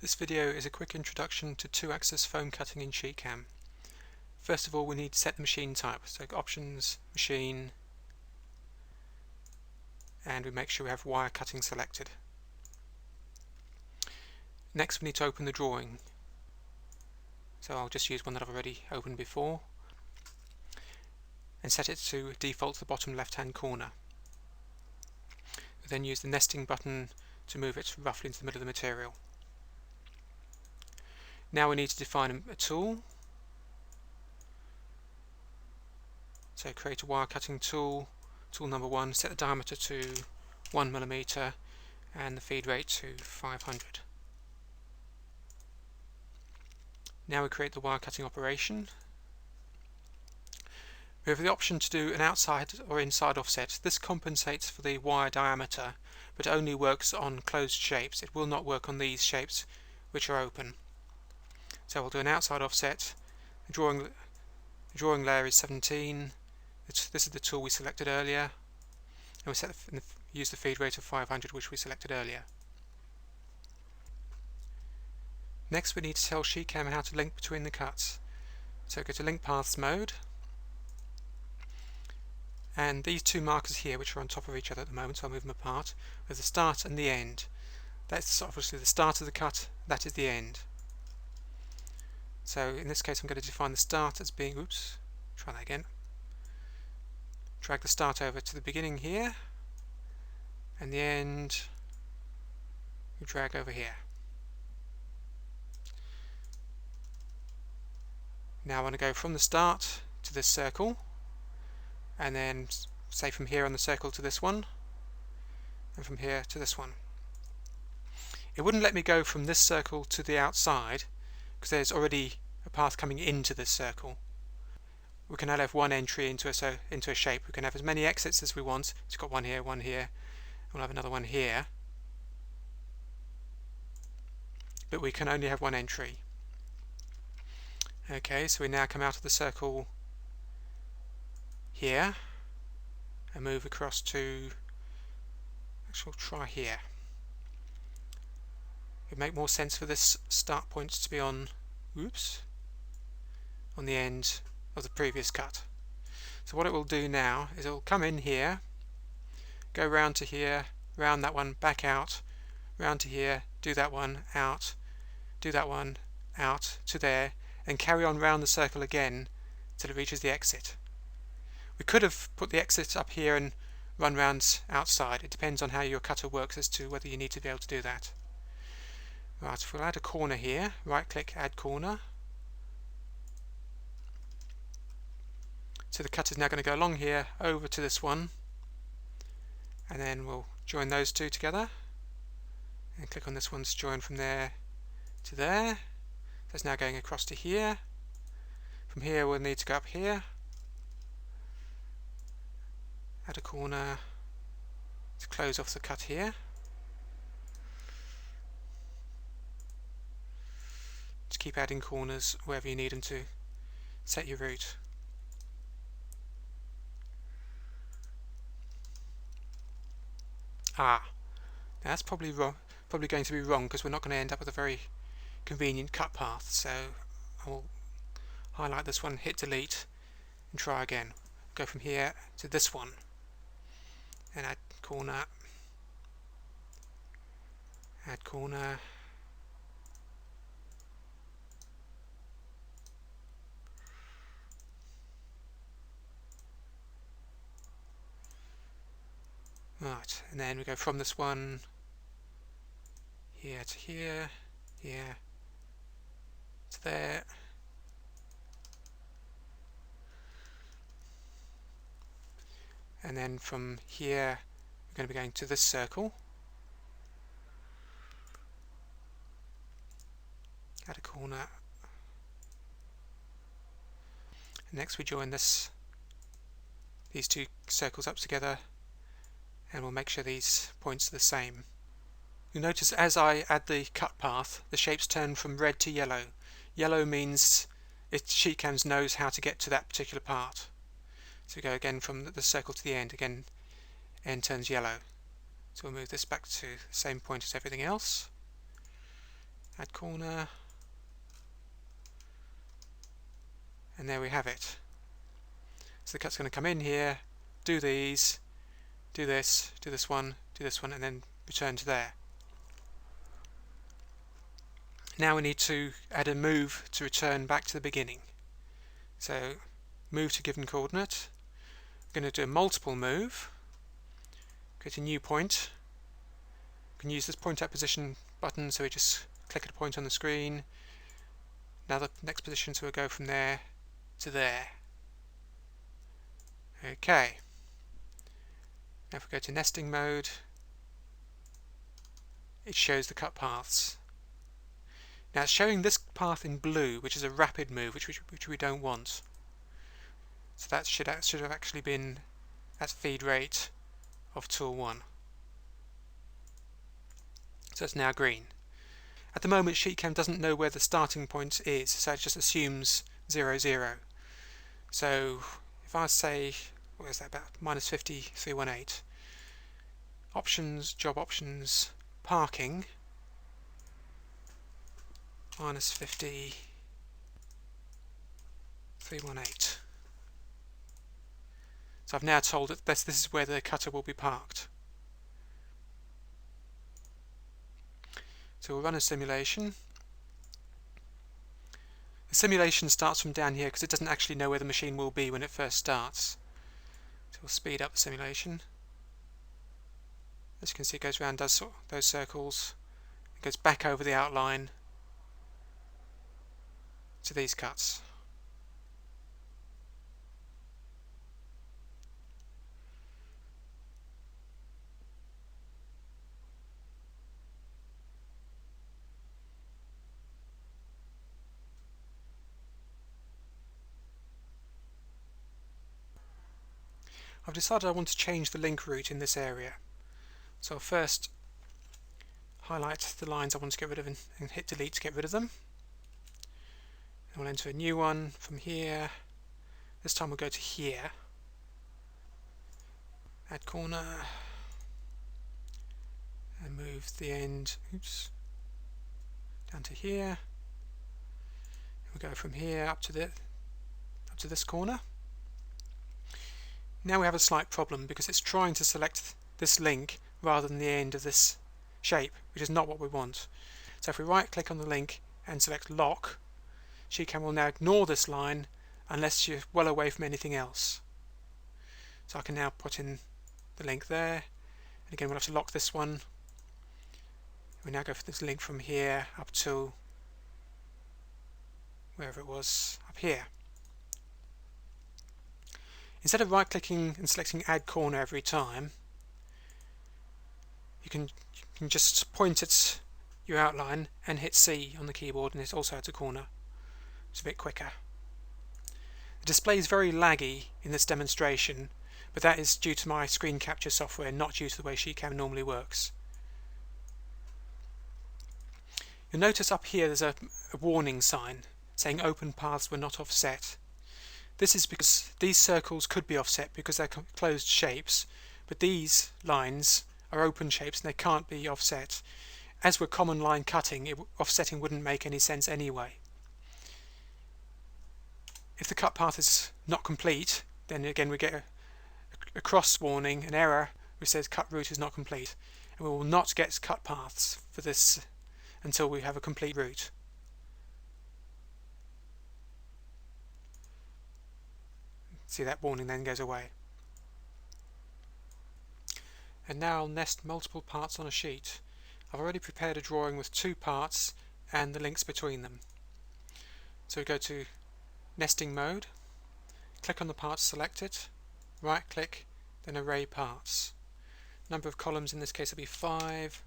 This video is a quick introduction to two-axis foam cutting in SheetCam. First of all, we need to set the machine type, so Options, Machine, and we make sure we have wire cutting selected. Next we need to open the drawing, so I'll just use one that I've already opened before and set it to default to the bottom left hand corner. We then use the nesting button to move it roughly into the middle of the material. Now we need to define a tool. So create a wire cutting tool, tool number 1, set the diameter to 1 mm and the feed rate to 500. Now we create the wire cutting operation. We have the option to do an outside or inside offset. This compensates for the wire diameter, but only works on closed shapes. It will not work on these shapes which are open. So we'll do an outside offset. The drawing layer is 17. This is the tool we selected earlier, and we use the feed rate of 500, which we selected earlier. Next we need to tell SheetCam how to link between the cuts. So go to Link Paths mode, and these two markers here, which are on top of each other at the moment, so I'll move them apart, with the start and the end. That's obviously the start of the cut, that is the end. So in this case I'm going to define the start as being, try that again. Drag the start over to the beginning here, and the end we drag over here. Now I want to go from the start to this circle, and then say from here on the circle to this one, and from here to this one. It wouldn't let me go from this circle to the outside because there's already a path coming into this circle. We can only have one entry into a shape. We can have as many exits as we want. It's got one here, and we'll have another one here. But we can only have one entry. Okay, so we now come out of the circle here and move across to, actually we'll try here. It would make more sense for this start point to be on the end of the previous cut. So what it will do now is it will come in here, go round to here, round that one, back out, round to here, do that one, out, do that one, out to there, and carry on round the circle again till it reaches the exit. We could have put the exit up here and run round outside. It depends on how your cutter works as to whether you need to be able to do that. Right, we'll add a corner here, right click, add corner. So the cutter is now going to go along here, over to this one, and then we'll join those two together, and click on this one to join from there to there. So it's now going across to here. From here we'll need to go up here, add a corner to close off the cut here. Just keep adding corners wherever you need them to set your route. Now that's probably going to be wrong because we're not going to end up with a very convenient cut path. So I'll highlight this one, hit delete, and try again. Go from here to this one, and add corner, add corner. Right, and then we go from this one here to here, here to there, and then from here we're going to be going to this circle, add a corner, and next we join these two circles up together, and we'll make sure these points are the same. You'll notice as I add the cut path, the shapes turn from red to yellow. Yellow means SheetCam knows how to get to that particular part. So we go again from the circle to the end, again end turns yellow. So we'll move this back to the same point as everything else, add corner, and there we have it. So the cut's going to come in here, do these, do this one, and then return to there. Now we need to add a move to return back to the beginning. So move to given coordinate. We're going to do a multiple move, create a new point. We can use this point at position button, so we just click at a point on the screen. Now the next position, so we'll go from there to there. Okay. Now if we go to nesting mode, it shows the cut paths. Now it's showing this path in blue, which is a rapid move, which we don't want. So that should have actually been at feed rate of tool 1. So it's now green. At the moment, SheetCam doesn't know where the starting point is, so it just assumes 0, 0. So if I say, what is that, about -50,318, options, job options, parking, -50,318. So I've now told it this is where the cutter will be parked. So we'll run a simulation. The simulation starts from down here because it doesn't actually know where the machine will be when it first starts. So we'll speed up the simulation. As you can see, it goes around, does those circles, it goes back over the outline to these cuts. I've decided I want to change the link route in this area. So I'll first highlight the lines I want to get rid of and hit delete to get rid of them. And we'll enter a new one from here. This time we'll go to here. Add corner. And move the end, down to here. And we'll go from here up to this corner. Now we have a slight problem because it's trying to select this link rather than the end of this shape, which is not what we want. So if we right click on the link and select lock, SheetCam will now ignore this line unless you're well away from anything else. So I can now put in the link there, and again we'll have to lock this one. We now go for this link from here up to wherever it was, up here. Instead of right clicking and selecting add corner every time, you can just point at your outline and hit C on the keyboard, and it also adds a corner. It's a bit quicker. The display is very laggy in this demonstration, but that is due to my screen capture software, not due to the way SheetCam normally works. You'll notice up here there's a warning sign saying open paths were not offset. This is because these circles could be offset because they're closed shapes, but these lines are open shapes and they can't be offset. As we're common line cutting, offsetting wouldn't make any sense anyway. If the cut path is not complete, then again we get a cross warning, an error, which says cut route is not complete. And we will not get cut paths for this until we have a complete route. See, that warning then goes away. And now I'll nest multiple parts on a sheet. I've already prepared a drawing with 2 parts and the links between them. So we go to nesting mode, click on the part selected, right click, then array parts. Number of columns in this case will be 5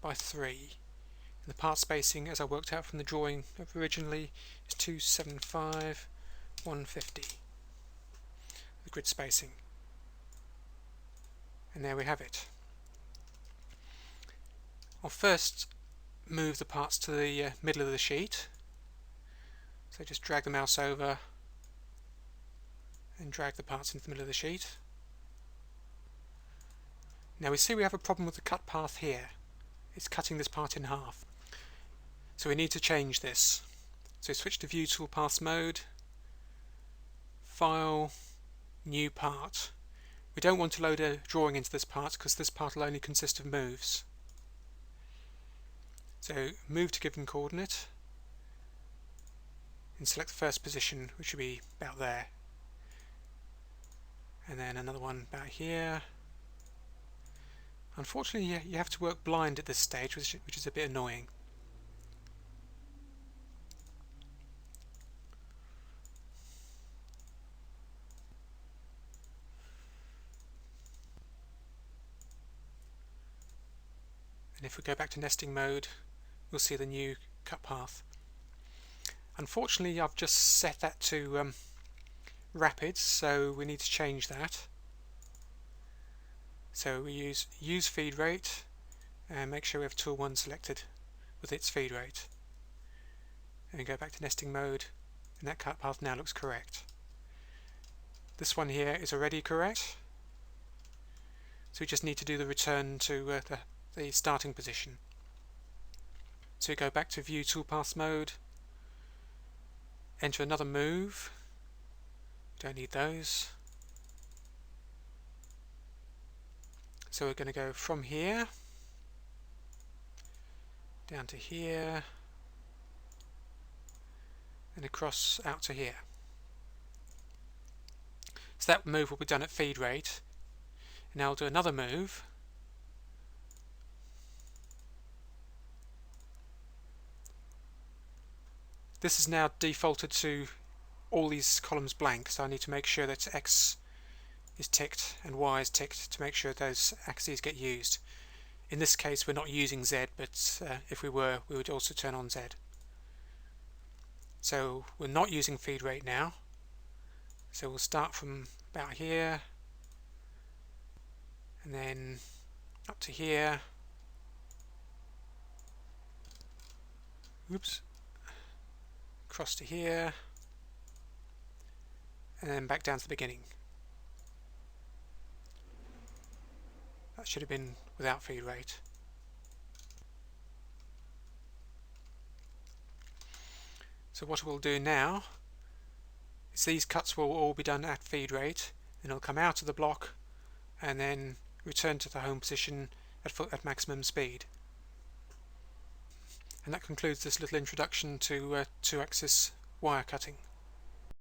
by 3. And the part spacing, as I worked out from the drawing originally, is 275, 150. The grid spacing. And there we have it. I'll first move the parts to the middle of the sheet. So just drag the mouse over and drag the parts into the middle of the sheet. Now we see we have a problem with the cut path here. It's cutting this part in half. So So we need to change this. So switch to View Toolpath mode, File, New Part. We don't want to load a drawing into this part because this part will only consist of moves. So move to given coordinate and select the first position, which should be about there. And then another one about here. Unfortunately, you have to work blind at this stage, which is a bit annoying. And if we go back to nesting mode, we'll see the new cut path. Unfortunately, I've just set that to rapid, so we need to change that. So we use feed rate and make sure we have tool 1 selected with its feed rate. And go back to nesting mode, and that cut path now looks correct. This one here is already correct, so we just need to do the return to the starting position. So we go back to View Toolpath mode, enter another move, don't need those. So we're going to go from here down to here and across out to here. So that move will be done at feed rate. Now I'll do another move. This is now defaulted to all these columns blank, so I need to make sure that X is ticked and Y is ticked to make sure those axes get used. In this case we're not using Z, but if we were, we would also turn on Z. So we're not using feed rate now, so we'll start from about here and then up to here. Oops. Across to here and then back down to the beginning. That should have been without feed rate. So what we'll do now is these cuts will all be done at feed rate, and it'll come out of the block and then return to the home position at maximum speed. And that concludes this little introduction to 2-axis wire cutting.